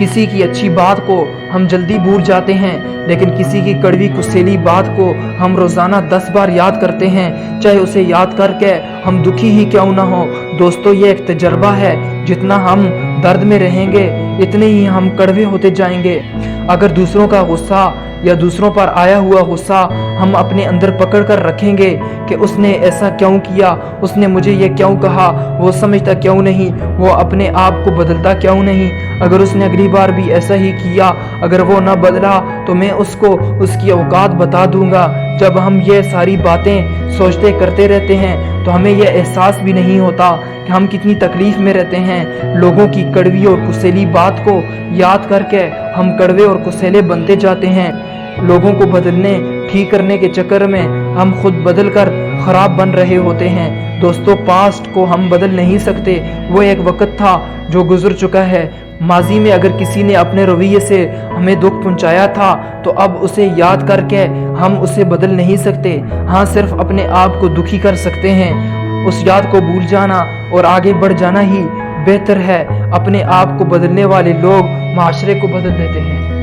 किसी की अच्छी बात को हम जल्दी भूल जाते हैं, लेकिन किसी की कड़वी कुसेली बात को हम रोज़ाना 10 बार याद करते हैं, चाहे उसे याद करके हम दुखी ही क्यों ना हो। दोस्तों, ये एक तजर्बा है, जितना हम दर्द में रहेंगे इतने ही हम कड़वे होते जाएंगे। अगर दूसरों का गुस्सा या दूसरों पर आया हुआ गुस्सा हम अपने अंदर पकड़ कर रखेंगे कि उसने ऐसा क्यों किया, उसने मुझे ये क्यों कहा, वो समझता क्यों नहीं, वो अपने आप को बदलता क्यों नहीं, अगर उसने अगली बार भी ऐसा ही किया, अगर वो ना बदला तो मैं उसको उसकी औकात बता दूंगा। जब हम ये सारी बातें सोचते करते रहते हैं तो हमें यह एहसास भी नहीं होता कि हम कितनी तकलीफ में रहते हैं। लोगों की कड़वी और कुसेली बात को याद करके हम कड़वे और कुसेले बनते जाते हैं। लोगों को बदलने ठीक करने के चक्कर में हम खुद बदल कर खराब बन रहे होते हैं। दोस्तों, पास्ट को हम बदल नहीं सकते, वो एक वक्त था जो गुजर चुका है। माजी में अगर किसी ने अपने रवैये से हमें दुख पहुंचाया था तो अब उसे याद करके हम उसे बदल नहीं सकते। हाँ, सिर्फ अपने आप को दुखी कर सकते हैं। उस याद को भूल जाना और आगे बढ़ जाना ही बेहतर है। अपने आप को बदलने वाले लोग माशरे को बदल देते हैं।